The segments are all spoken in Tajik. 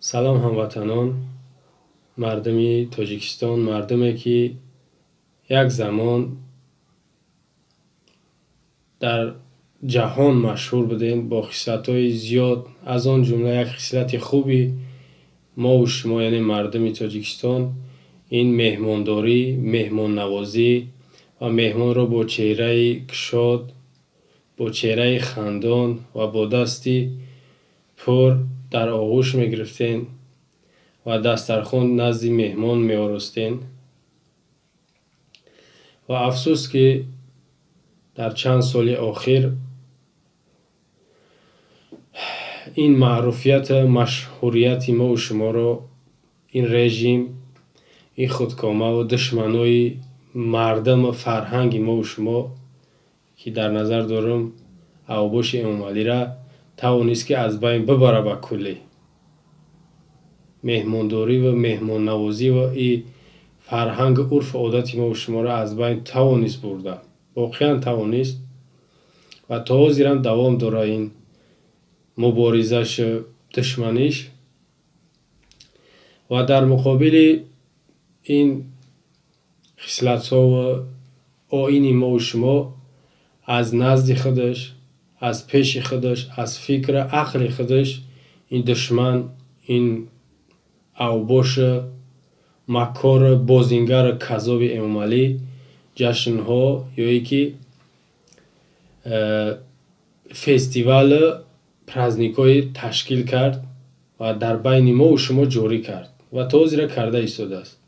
سلام هموطنان، مردمی تاجیکستان، مردمی که یک زمان در جهان مشهور بودند با خصلت‌های زیاد. از آن جمله یک خصلت خوبی ما و شما یعنی مردم تاجیکستان این مهمانداری، مهمان نوازی و مهمان را با چهره کشاد، با چهره خندان و با دستی پر در آغوش می گرفتین و دسترخوان نزد مهمان می آراستین. و افسوس که در چند سال اخیر این معروفیت مشهوریت ما و شما را این رژیم، این خودکامه و دشمنای مردم و فرهنگ ما و شما که در نظر دارم اوباش امام علی را توانست که از بین ببره به کلی. مهمانداری و مهمان نوازی و این فرهنگ عرف عادت ما و شما را از بین توانست برده، واقعا توانست و تا حاضرم دوام داره این مبارزش دشمنیش. و در مقابل این خصلت ها و آیین ما و شما از نزد خودش، از پیش خودش، از فکر عقل خودش این دشمن، این اوباش مکار بازینگر کذاب امام علی جشن ها یا یکی فستیوال پرازنیک های تشکیل کرد و در بین ما و شما جاری کرد و تا حاضر کرده ایستاده است.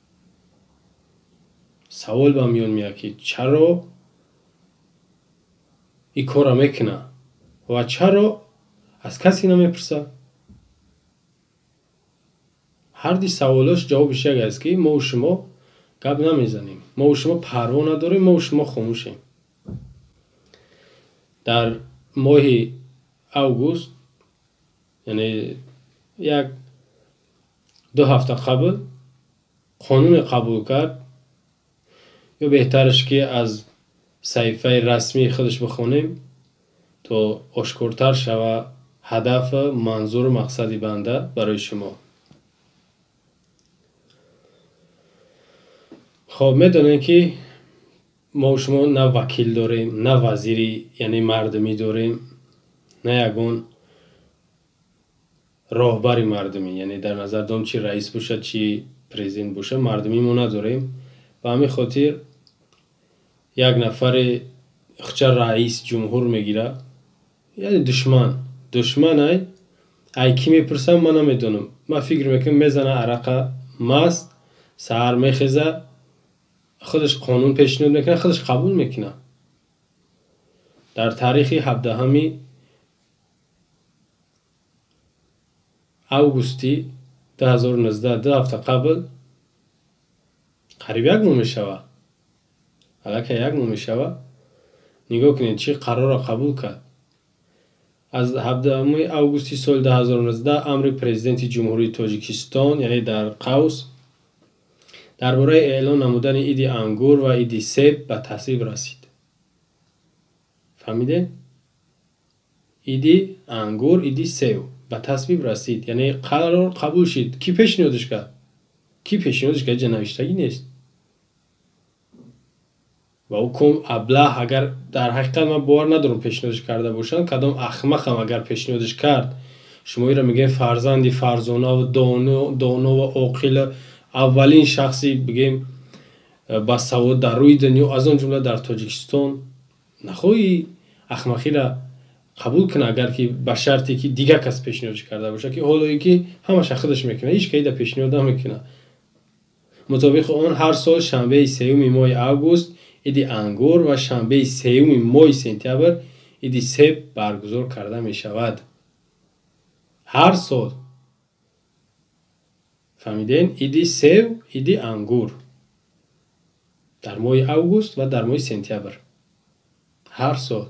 سوال به میان میاد که چرا این کار میکنه و چرا از کسی نمیپرسه؟ هر دی سوالاش جوابش یک است که ما و شما گپ نمیزنیم، ما و شما پروا نداریم، ما و شما خاموشیم. در ماه اوگوست یعنی یک دو هفته قبل قانون قبول کرد، یا بهترش که از صحیفه رسمی خودش بخونیم تا آشکارتر شوه هدف، منظور، مقصدی بنده برای شما. خب میدونین که ما و شما نه وکیل داریم، نه وزیری یعنی مردمی داریم، نه یگان راهبر مردمی، یعنی در نظر دارم چی رئیس باشه چی پرزیدنت باشه، مردمی ما نداریم. و همین خاطر یک نفر اخچه رئیس جمهور میگیره، یعنی دشمن ای کی میپرسم من نمیدونم، من فکر میکنم میزنه عرق مست، سهر میخیزه خودش قانون پیشنهاد میکنه، خودش قبول میکنه. در تاریخ 17 اوگوستی 2019 دو هفته قبل قریب یک ماه میشوه، الکی یک ماه میشوه، نگاه کنید چی قرار قبول کرد. از 17 اوگوستی سال 2019 امر پرزیدنت جمهوری تاجیکستان یعنی در قوس درباره اعلان نمودن عید انگور و عید سیب به تصویب رسید. فهمیده؟ عید انگور، عید سیب به تصویب رسید، یعنی قرار قبول شد. کی پیشنهادش کرد؟ اینجا نوشتگی نیست. و او کم ابله اگر در حقیقت من باور ندارم پیشنهادش کرده باشن، کدام احمق هم اگر پیشنهادش کرد، شما را میگه فرزندی فرزانه و دانا و عاقل، اولین شخصی بگیم با سواد در روی دنیا از آن جمله در تاجیکستان، نخواهی احمقی را قبول کنه اگر که به شرطی که دیگه کس پیشنهادش کرده باشه، که حالا که همش خودش میکنه، هیچ کی پیشنهاد نمیکنه. مطابق آن هر سال شنبه 3 ماه اوگوست عید انگور و شنبه 3 ماه سپتامبر عید سیب برگزار کرده می شود. هر سال. فهمیدین؟ عید سیب، عید انگور در ماه اوگوست و در ماه سپتامبر هر سال.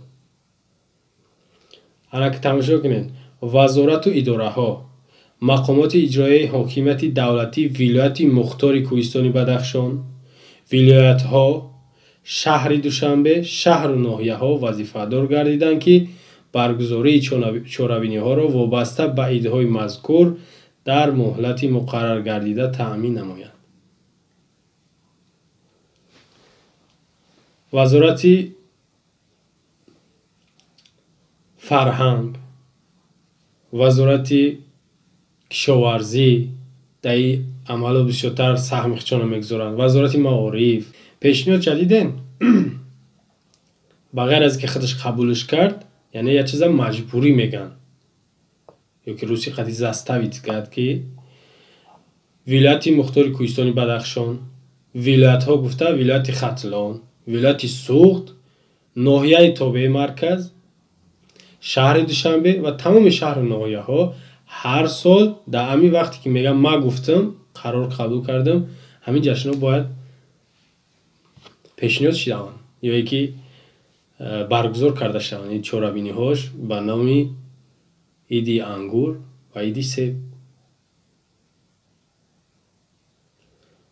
حالا که تماشا کنین، وزارت و اداره ها، مقامات اجرایی حاکمیت دولتی ولایت مختار کوهستان بدخشان، ولایت ها، شهر دوشنبه، شهر و ناحیه ها وظیفه دار گردیدند که برگزاری چاربینی ها را وابسته به عیدهای مذکور در مهلتی مقرر گردیده تأمین نماید. وزارت فرهنگ، وزارت کشاورزی در این عمل بسیارتر سهم خچان میگذارند. وزارت معارف پیشنهاد جدیدن بغیر از که خودش قبولش کرد، یعنی یه چیز مجبوری میگن، یا که روسی قدی زستویت کرد که ولایت مختار کوهستانی بدخشان، ولایت ها گفته ولایت ختلان، ولایت سوخت، ناحیه تابع مرکز، شهر دوشنبه و تمام شهر ناحیه ها هر سال در همین وقتی که میگم ما گفتم قرار قبول کردم، همین جشن ها باید پیشنهاد شدن یا یکی برگزار کرده شدن. این چورابینی هاش به نام ایدی انگور و ایدی سیب.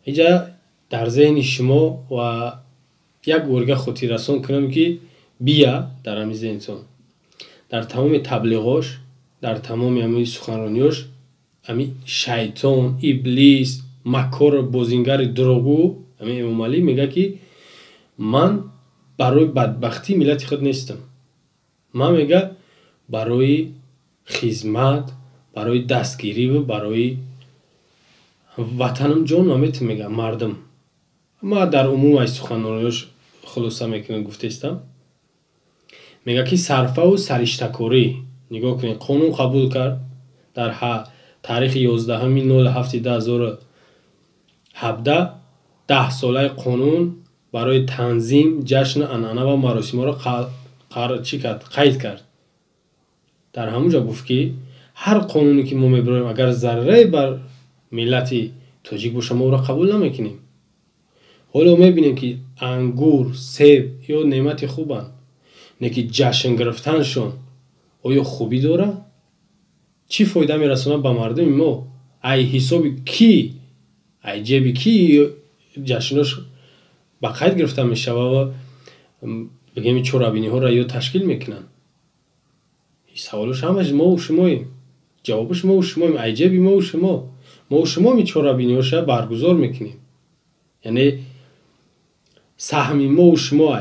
اینجا در ذهن شما و یک ورگه خودی رسان کنم که بیا در همین ذهنتون در تمام تبلیغاش، در تمام همین سخنرانیاش همین شیطان، ابلیس، مکار، بازیگر دروغگو همین امام علی میگه که من برای بدبختی ملت خود نیستم، من میگه برای خدمت، برای دستگیری و برای وطنم جان نمیت میگه مردم. ما در عموم از سخنرانیاش خلاصه میکنم گفته استم، میگه که صرفه و سرشتکاری نگاه کنید قانون قبول کرد در تاریخ 11/07/2017 10 ساله قانون برای تنظیم جشن عنعنه و مراسم را قید کرد. در همونجا گفت که هر قانونی که ما میبریم اگر ضرره بر ملت تاجیک باشه ما را قبول نمیکنیم. حالا میبینیم که انگور، سیب یا نعمت خوبن، نه که جشن گرفتنشون آیا خوبی داره؟ چی فایده میرسونه به مردم ما؟ ای حسابی کی، ای جیبی کی جشنش با قید گرفته میشه و بگیم چورابینی ها را یا تشکیل میکنن؟ این سوالش همش ما و شماییم، جوابش ما و شماییم، ای جیبی ما و شما می چورابینی هاش برگزار میکنیم. یعنی سهم ما و شما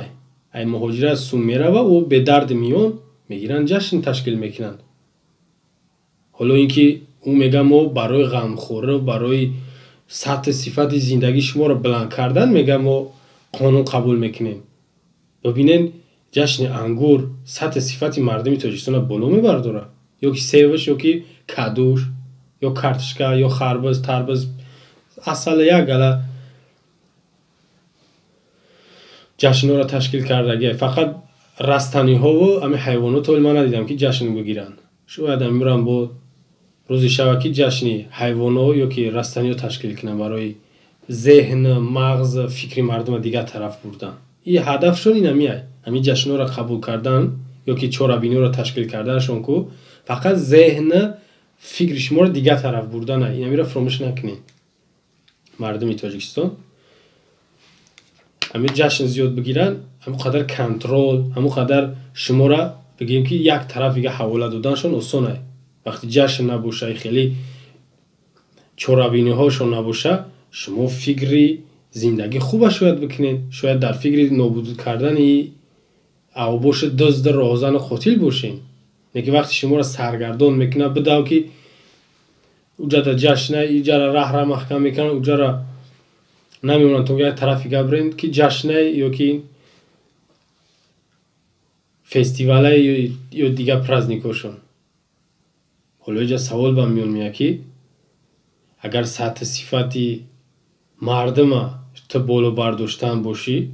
ای مهاجر از سون میره و به درد میان میگیرن جشن تشکیل میکنن. حالا اینکه او میگه ما برای غمخوره، برای سطح صفت زندگی شما رو بلند کردن میگه ما قانون قبول میکنیم. ببینین جشن انگور سطح صفت مردمی تاجیکستان بالا میبرداره، یا که سیبش، یا که کدوش، یا کارتشکا، یا خربز، تربز، اصل یک گله جشن را تشکیل کرده. فقط رستنی ها و همه حیوانات رو من ندیدم که جشن بگیرن. شاید میرم با روز شبکی جشنی حیوان ها یا که رستنی ها تشکیل کنن برای ذهن، مغز، فکری مردم دیگه طرف بردن. این هدفشون این همین جشن ها را قبول کردن یا که چورابینی را تشکیل کردنشون که فقط ذهن، فکر شما رو دیگه طرف بردن. این همی را فراموش نکنین مردم تاجیکستان. همین جشن زیاد بگیرن همون قدر کنترل، همون قدر شما را بگیم که یک طرف دیگه حواله دادنشون آسانه. وقتی جشن نباشه، خیلی چورابینی هاشون نباشه، شما فکری زندگی خوبه شاید بکنین، شاید در فکری نابود کردن اوباش دزد راهزن قاتل باشین. نه که وقتی شما را سرگردان میکنه بداو که اونجا در جشن اینجا را راه محکم میکنن، اونجا را نمیمونن تو یک طرفی گبرین که جشنه یا که فستیواله یا دیگه پرزنیکوشون. حالا اینجا سوال به میون میاد که اگر سطح صفتی مردم تو بالا برداشتن باشی،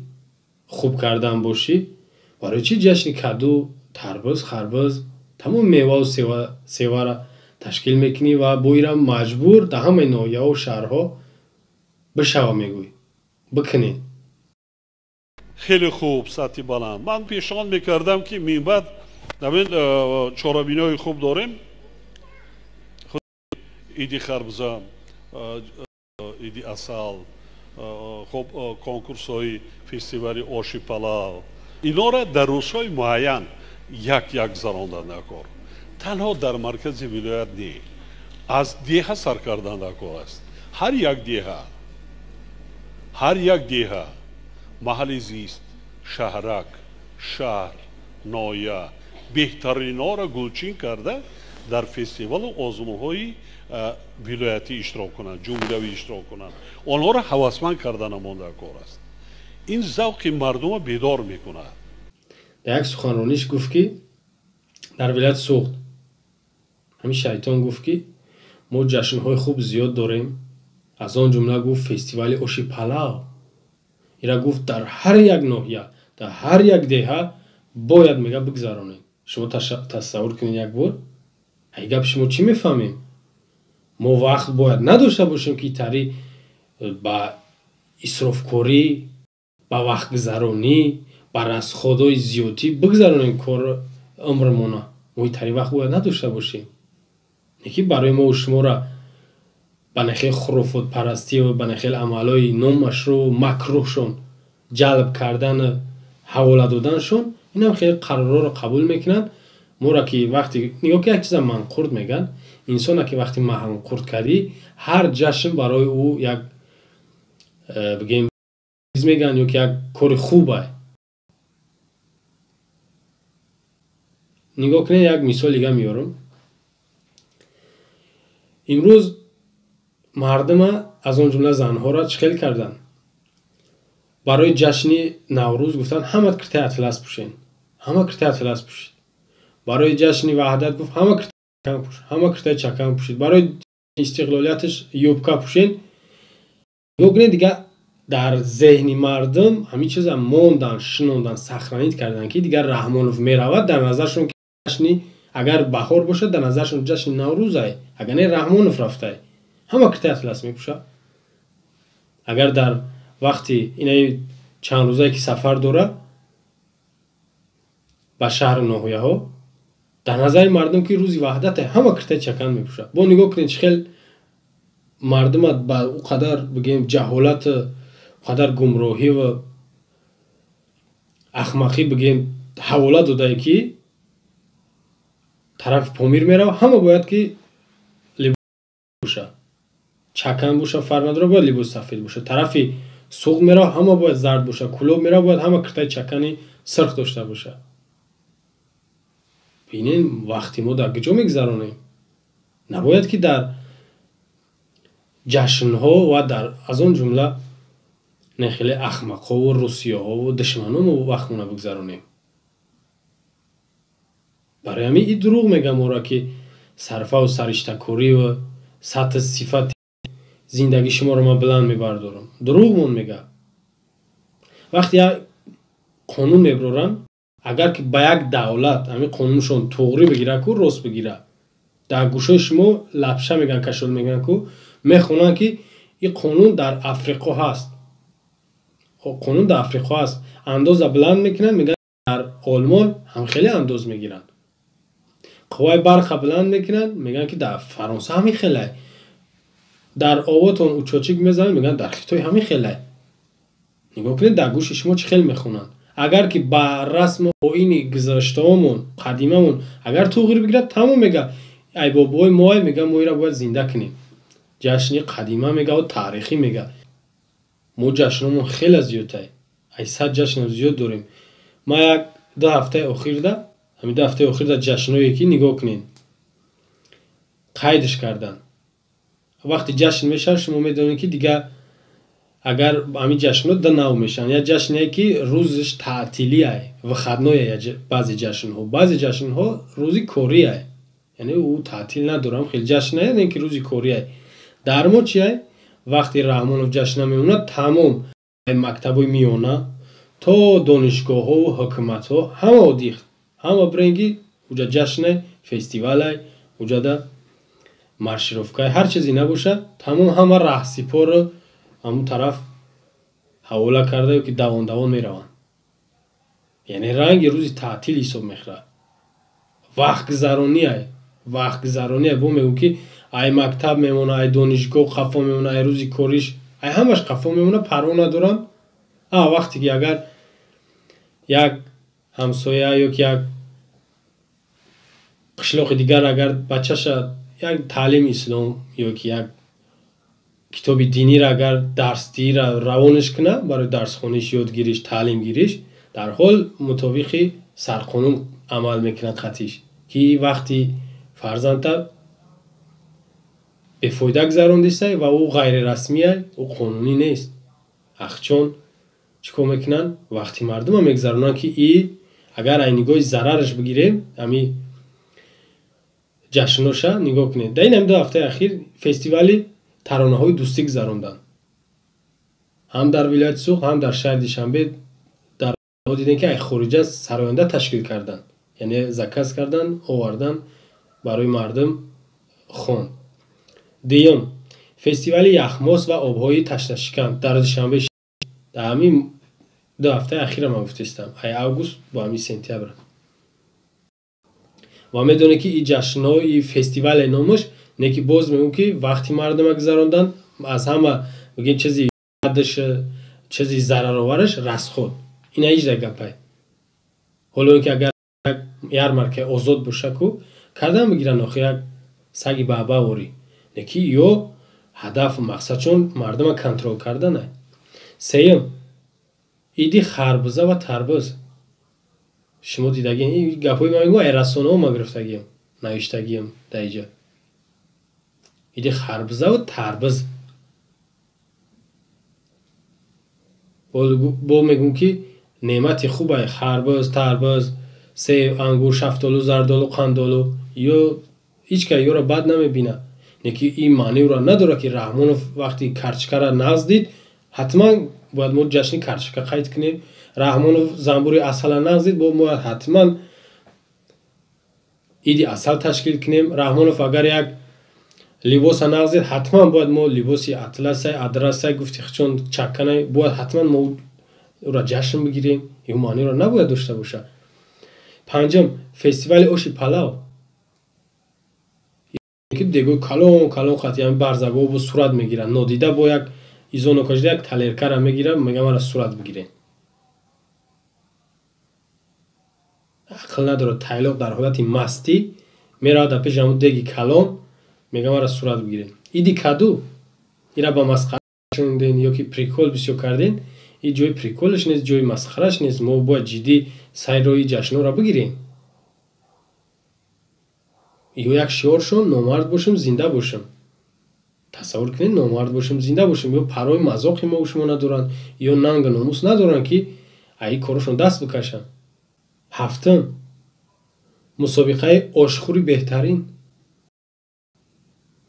خوب کردن باشی، برای چی جشن کدو، تربوز، خربوز، تمام میوه و سیوه را تشکیل میکنی و بایرم مجبور در همه ناحیه و شهرها بشوا میگوی بکنین. خیلی خوب، سطحی بلند. من پیشنهاد میکردم که من بعد نمین چورابینی های خوب داریم، ایدی خربزه، ایدی اصل، خب کنکورس های فستیوالی آشی پلاو، اینا را در روزهای معین یک زرانده نکار. تنها در مرکز ولایت نی، аз деҳа сар кардан дар кор аст. ҳар як деҳа маҳалли зист, шаҳрак, шаҳр, ноҳия беҳтаринора гулчин карда дар фестивалу озмунҳои вилоятӣ иштирок кунанд, ҷумҳуриявӣ иштирок кунанд. онҳоро ҳавасманд карда намонда кор аст. ин завқи мардума бедор мекунад. дар як суханрониш гуфт ки дар вилояти суғд ҳамин шайтон гуфт ки мо ҷашнҳои хуб зиёд дорем. аз он ҷумла гуфт фестивали оши палав. ира гуфт дар ҳар як ноҳия, дар ҳар як деҳа бояд мега бигзаронем. шумо тасаввур кунед як бор. ай гап шумо чӣ мефаҳмем? мо вақт бояд надошта бошем ки тари ба исрофкорӣ, ба вақтгузаронӣ, ба расходҳои зиёдӣ бигзаронем кор умрмона. мо тари вақт бояд надошта бошем. не ки барои мо шуморо ба нахел хурофотпарастӣ ва ба нахел амалҳои номашрӯъ макрӯҳшон ҷалб кардан, ҳавола доданшон, инам хеле қарорҳоро қабул мекунанд. моро ки вақти нигоҳ ки як чиза манқурд меган, инсоне ки вақти манқурд кардӣ, ҳар ҷашн барои ӯ як бигем чиз меган ё ки як кори хуб ай. нигоҳ кунед, як мисоли дига меёрам. имрӯз мардума аз он ҷумла занҳоро чӣ хел кардан? барои ҷашни наврӯз гуфтанд ҳама киртаи атлас пӯшен, ҳама киртаи атлас пӯшид. барои ҷашни ваҳдат гуфт ҳама киртаи чакан пӯшид. барои истиқлолияташ юбка пӯшен. нигоҳ кунед, дига дар зеҳни мардум ҳамин чиза мондан, шинондан, сахранид кардан ки дигар Раҳмонов меравад, дар назаршон ки ҷашни агар баҳор бошад, дар назаршон ҷашни наврӯз ай, агар не Раҳмонов рафтай, ҳама киртаи атлас мепӯшад. агар дар вақти инаи чанд рӯзае ки сафар дора ба шаҳру ноҳияҳо, дар назари мардум ки рӯзи ваҳдате, ҳама киртаи чакан мепӯшад. бо нигоҳ кунед чӣ хел мардума ба ӯ қадар бигем ҷаҳолату қадар гумроҳӣ ва ахмақӣ бигем ҳавола додае ки тарафи помир мерава, ҳама бояд ки либос боша, чакан боша, фарқ надора, бояд либос сафед боша. тарафи суғд мерава, ҳама бояд зард боша. кӯлоб мерава, бояд ҳама киртаи чакани сирх дошта боша. бинен вақти мо дар куҷо мегзаронем. набояд ки дар ҷашнҳо ва дар аз он ҷумла нахеле ахмақову русияҳо ва душманомо вақтмона бигзаронем. барои ҳамин и дурӯғ мегам моро ки сарфаву сариштакорӣ ва сатҳи сифати зиндагии шуморо ман буланд мебардорам. дурӯғмон мега. вақте як қонун мебароранд, агар ки ба як давлат ҳамин қонуншон туғри бигира ку, рост бигира, дар гӯшаи шумо лапша меган, кашод меган ку, мехонанд ки ин қонун дар Африқо ҳаст. қонун дар Африқо ҳаст. андоза буланд мекунанд, меган дар Олмон ҳам хеле андоз мегиранд. қувваи барқа буланд мекунанд, меган ки дар Фаронса ҳамин хеле. дар овотон учочик мезананд, меган дар Хитой ҳамин хеле. нигоҳ кунед дар гӯши шумо чӣ хел мехонанд. агар ки ба расму оини гузаштаҳомон, қадимамон агар туғри бигирад, тамом мега ай бобои мо ай, мега мо ира бояд зинда кунем. ҷашни қадима мега ва таърихӣ мега. мо ҷашномон хеле зиёд ай. ай 100 ҷашн зиёд дорем. ман як 2 ҳафтаи охирда, ҳамин 2 ҳафтаи охирда ҷашное ки нигоҳ кунед қайдш кардан. вақти ҷашн мешавад, шумо медонед ки дига агар ҳамин ҷашнҳо ду нав мешаванд. як ҷашне ки рӯзиш таътилӣ ай, вихадное баъзе ҷашнҳо. баъзе ҷашнҳо рӯзи корӣ ай. яъне ӯ таътил надорам, хеле ҷашн ай, не ки рӯзи корӣ ай. дар мо чӣ ай? вақти Раҳмонов ҷашна мемонад, тамом мактабои миёна то донишгоҳҳо, ҳукуматҳо ҳама одиқ, ҳама бренги уҷа ҷашн ай, фестивал ай, уҷада маршировка ай, ҳар чизе набоша, тамом ҳама раҳсипорро ҳамун тараф ҳавола карда ё ки давон мераванд. яъне ранги рӯзи таътил ҳисоб мехӯрад. вақтгузаронӣ ай, вақтгузаронӣ ай. бо мегӯм ки ай мактаб мемона, ай донишгоҳ қафо мемона, ай рӯзи кориш, ай ҳамаш қафо мемона, парво надоранд. вақте ки агар як ҳамсоя ё ки як қишлоқи дигар агар бачаша یک تعلیم اسلام یا که یک کتاب دینی را اگر درستی را روانش کنه برای درس خونیش یادگیریش تعلیم گیریش در حال مطابق سرقانون عمل میکنه خطیش که وقتی فرزند به فایده گذراندیسته و او غیر رسمیه او قانونی نیست اخچون چیکار میکنن وقتی مردم هم میگذرونن که ای اگر این نگاه ضررش بگیریم امی جشنوشه نگاه کنید در این 2 هفته اخیر فستیوالی ترانه های دوستی گذروندن هم در ولایت سوخ هم در شهر دوشنبه در دیدن که خروجه سراینده تشکیل کردن یعنی زکات کردن آوردن برای مردم خون دیوم فستیوال یخماس و آبهای تشنشکن در دوشنبه در همین 2 هفته اخیر من گفتم ای اوگوست با همین سپتامبر و میدونه که این جشن‌های فستیوال نامش نکی باز میگم که وقتی مردم گذراندن از همه بگیم چیزی حدش چیزی ضرر آورش رسخود این هیچ گپای حالا که اگر یارمارکه آزاد باشه کو کردن بگیرن آخه یک سگی بابا وری نکی یو هدف و مقصد چون مردم کنترل کردنه سیم ایدی خربزه و تربوز شما دیدگین این گپای من میگم رسانه ها ما گرفتگیم نوشتگیم در اینجا ایدی خربزه و تربوز با میگم که نعمت خوبه خربز تربوز سیب انگور شفتالو زردالو قندالو یا هیچ که یو را بد نمیبینه نکی این معنی را نداره که رحمان وقتی کرچکه را نزدید حتما باید ما جشن کرچکه قید کنیم رحمان زنبوری اصل نزدید باید حتما ایدی اصل تشکیل کنیم رحمان اگر یک لباس نزدید حتما باید ما لباسی اطلس ادرس گفتی چون چکنه باید حتما ما او را جشن بگیریم این معنی را نباید داشته باشه پنجم فستیوال اوشی پلاو که دیگه کلون خاطی هم برزگو با صورت میگیرن نادیده با یک ایزون کجده یک تلرکه را میگیرن میگم را صورت بگیرین عقل نداره تایلوق در حالت مستی میره در پیش همون دیگی کلون میگم را صورت بگیرین ایدی کدو ایرا با مسخره شوندین یا که پریکول بسیار کردین این جوی پریکولش نیست جوی مسخرش نیست ما باید جدی سعی روی جشن را بگیریم یا یک شعار شون نامرد باشم زنده باشم تصور کنین نامرد باشم زنده باشم یا پرای مذاقی ما و شما ندارن یا ننگ ناموس ندارن که ای کارشون دست بکشن هفتم مسابقه آشخوری بهترین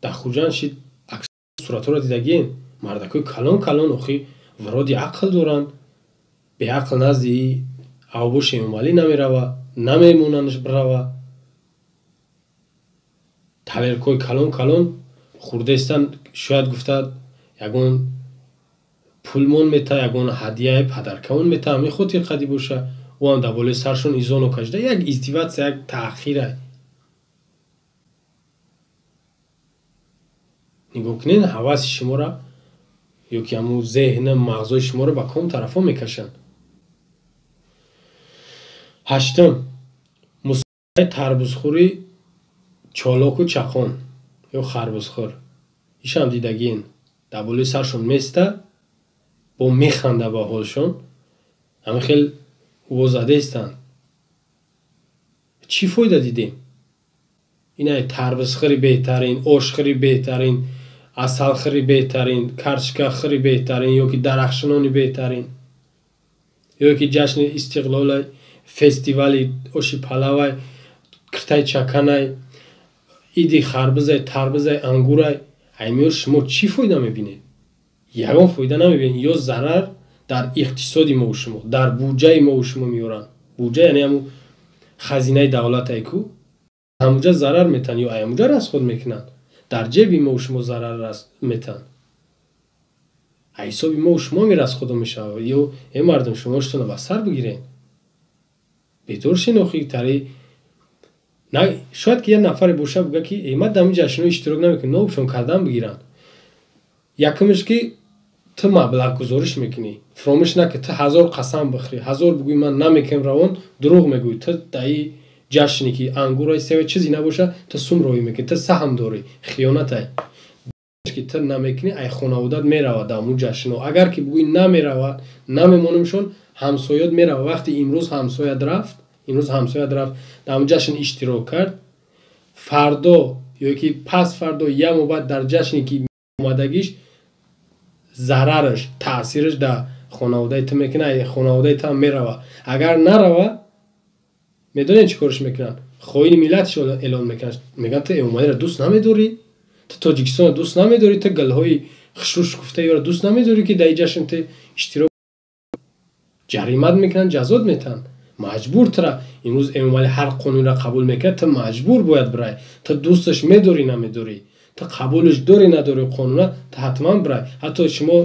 در خوجان شید اکثر صورت را دیدگین مردکای کلان اخی ورادی عقل دارن به عقل نزدی اوبوش امالی نمیروا نمیموننش بروا تلرکای کلان خورده استن شاید گفتد یگون پولمون میتا یگون هدیه پدرکون میتا همی خودی قدی باشه و هم دباله سرشون ایزان و کجده یک ازدیوت یک تأخیره نگاه کنین حواس شما را یا که همون ذهن مغزای شما را به کام طرف ها میکشن هشتم مسابقه تربوزخوری چالاک و چخان یا خربوزخور ایش هم دیدگین دباله سرشون میسته با میخنده با حالشون همه خیلی وزده استن چی فایده دیدیم اینه تربوزخوری بهترین آشخوری بهترین اصلخوری بهترین کرچکخوری بهترین یا که درخشنانی بهترین یا که جشن استقلال فستیوالی اوشی پلاوی کرتای چکنای ایدی خربزه تربزه انگورای همیور شما چی فایده میبینید یکم فایده نمیبینید یا ضرر در اقتصادی ما و شما در بودجه ما و شما میورن بودجه یعنی همون خزینه دولت ایکو همونجا ضرر میتن یا همونجا را از خود میکنن در جیبی ما و شما ضرر میتن حسابی ما و شما میره از خود میشه یا این مردم شما اشتونه بسر بگیرین بیدور شنوخی تری نه شاید که یه نفر باشه بگه که ایمد دمی جشنو اشتراک نمیکنه نه چون کردن بگیرن یکمش که تو مبلغ گزارش میکنی فراموش نکن تو 1000 قسم بخری 1000 بگوی من نمیکنم روان دروغ میگوی تو دایی ҷашне ки ангурай сева чизе набоша ту сум роҳӣ мекунӣ, ту саҳм дорӣ, хиёнатай ки ту намекунӣ, ай хонаводат меравад дар ҳамун ҷашнҳо. Агар ки бугӯӣ намеравад, намемонамшон, ҳамсоят меравад. Вақте имрӯз ҳамсоят рафт дар ҳамун ҷашн иштирок кард, фардо ё ки пасфардо ямо баъд дар ҷашне ки омадагиш зарараш, таъсираш дар хонаводаи ту мекунад, ай хонаводаи ту ҳам меравад. Агар наравад, медонед чӣ кораш мекунанд? Хоини миллаташро эълон мекунанд. Мегӯянд ту Эмомалиро дӯст намедорӣ, ту Тоҷикистонро дӯст намедорӣ, ту галҳои хушрӯшгуфтаиро дӯст намедорӣ ки дар ин ҷашн ту иштирок ҷаримат мекунанд, ҷазот метаҳанд. Маҷбур тура имрӯз Эмомалӣ ҳар қонунро қабул мекунад, ту маҷбур бояд бирай. Ту дӯсташ медорӣ намедорӣ, ту қабулаш дорӣ надорӣ қонуна, ту ҳатман бирай. ҳатто шумо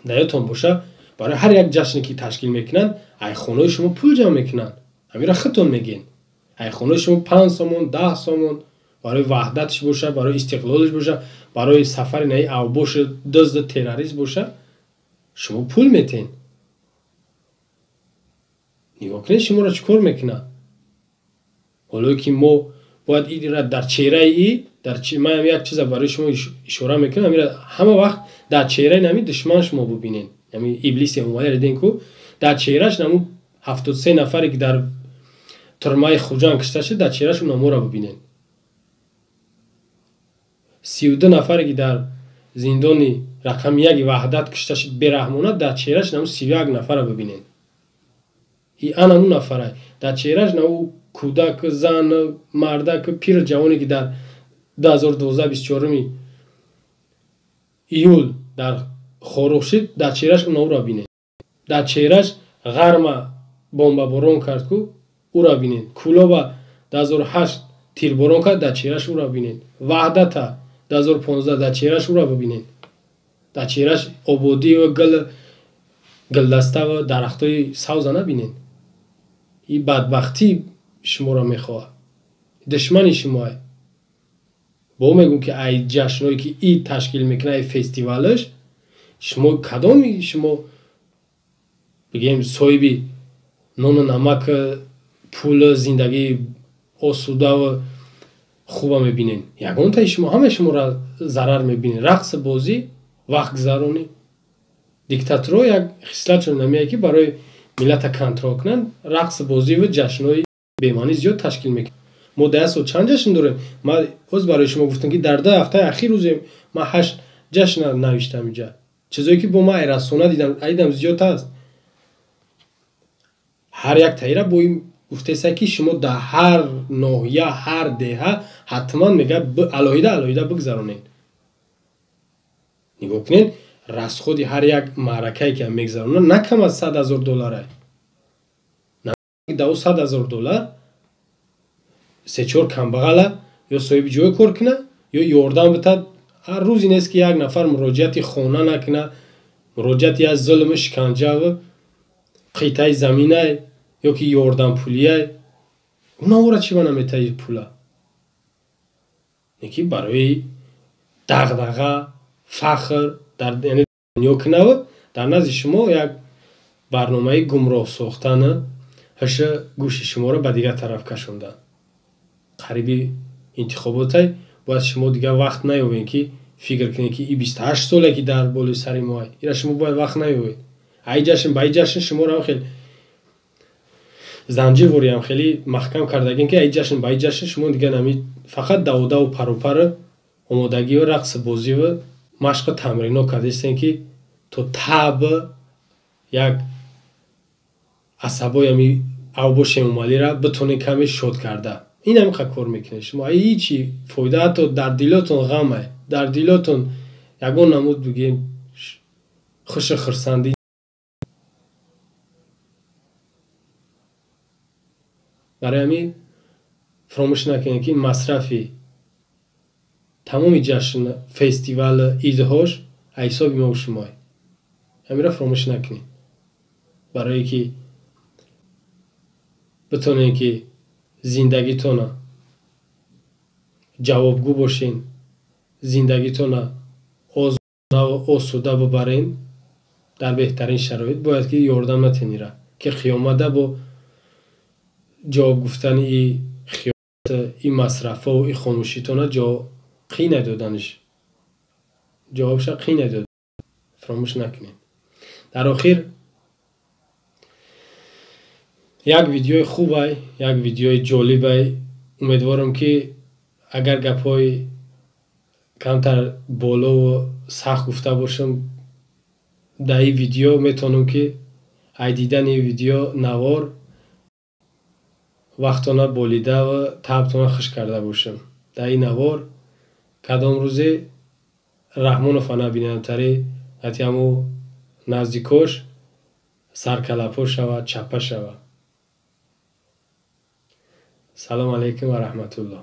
дар ёдтон боша, барои ҳар як ҷашне ки ташкил мекунанд, айхонаҳои шумо пул ҷамъ мекунанд. ҳаминро худтон мегӯед. айхонаҳои шумо 5 сомон, 10 сомон барои ваҳдатш боша, барои истиқлолш боша, барои сафари наи авбош дузду террорист боша, шумо пул метеҳед. нигоҳ кунед шуморо чӣ кор мекунад. ҳоло ки мо бояд инро дар чеҳраи ман як чиза барои шумо ишора мекунам, амира ҳама вақт дар чеҳраи нами душман шумо бубинед. яъни иблиси Эмомалиро дидем ку дар чеҳраш наму 73 нафаре ки дар турмаи Хуҷанд кашта шуд, дар чеҳрашон наморо бубинед. 32 нафаре ки дар зиндони рақами 1 ваҳдат кашта шуд бераҳмона, дар чеҳраш наму 31 нафара бубинед. и анаму нафара дар чеҳраш наму кӯдак, зан, мардак, пир ҷавоне ки дар 2012 24 июл дар хорӯх шуд, дар чеҳраш уро бинед. дар чеҳраш ғарма бомбаборон кард ку уро бинед. Кӯлоба 2008 тирборон кард, дар чеҳраш уро бинед. Ваҳдата 2015 дар чеҳраш уро бубинед. дар чеҳраш ободӣ ва гулдаста ва дарахтои савза набинед. и бадбахтӣ шуморо мехоҳад. душмани шумоае. бо мегӯм ки ай ҷашнҳое ки и ташкил мекунад, ай фестивалаш, шумо кадоми шумо бигем соҳиби нону намак, пул, зиндагии осуда ва хуба мебинед? ягонтаи шумо, ҳамаи шуморо зарар мебинед. рақсу бозӣ, вақт гузаронӣ. диктатурҳо як хислатшон намеяд ки барои миллата контрол кунанд, рақсу бозӣ ва ҷашнҳои бемаънӣ зиёд ташкил мекунанд. мо дар сол чанд ҷашн дорем? ман ҳоз барои шумо гуфтам ки дар 2 ҳафтаи ахир рӯзе ман 8 ҷашн навиштам инҷа. чизое ки бо ман ай расона дидам зиёд аст. ҳар як таира бо ин гуфтаест ки шумо дар ҳар ноҳия, ҳар деҳа ҳатман мегӯяд алоҳида бигзаронед. нигоҳ кунед, расходи ҳар як маъракае ки мегзаронад на кам аз $100,000. на $200,000 се-чор камбағала ё соҳиби ҷой кор кунад, ё ёрдам битад. ҳар рӯзи нест ки як нафар муроҷиати хона накунад, муроҷиати аз зулму шиканҷа ва қитъаи заминае ё ки ёрдампулие. унаҳоро чӣ ба наметаҳи пула? яки барои дағдаға, фахр дар дунё кунава, дар назди шумо як барномаи гумроҳ сохтана, ҳаша гӯши шуморо ба дигар тараф кашонда. қариби интихоботай бояд шумо дигар вақт наёвед ки фикр кунед ки и 28 соле ки дар болои сари моае. ира шумо бояд вақт наёвед. ай ҷашн ба ай ҷашн шуморо ҳам хеле занҷирвори ҳам хеле маҳкам кардагем ки ай ҷашн ба ай ҷашн шумо дигар нами фақат даводаву парупара омодагию рақсу бозӣ ва машқу тамрино кардастем ки то таб як асабои ами авбоши Эмомалиро битонед каме шод карда. ин ҳамиқа кор мекунед шумо. ай ҳичи фоида, ҳатто дар дилотон ғаме, дар дилотон ягон намуд бигем хушу хурсандӣ. барои ҳамин фаромӯш накунед ки масрафи тамоми ҷашн, фестивал, идҳош аз ҳисоби мо шумое. ҳаминро фаромӯш накунед. барое ки битонед ки зиндагитона ҷавобгӯ бошен, зиндагитона озода ва осуда бибарен дар беҳтарин шароит, бояд ки ёрдам натенира ки қиёмада бо جواب گفتن این خیانت، این مصرف و این خاموشیتون جا قی ندادنش، جوابش قی نداد، فراموش نکنید. در آخر یک ویدیو خوبه، یک ویدیو جالبه. امیدوارم که اگر گپای کمتر بالا و سخت گفته باشم در این ویدیو، میتونم که ای دیدن این ویدیو نوار وقتانه بالیده و تبتانه خوش کرده باشم. در این نوار کدام روزی رحمان و فنا بینندتری حتی همو نزدیکاش سرکلپا شود، چپه شود. سلام علیکم و رحمت الله.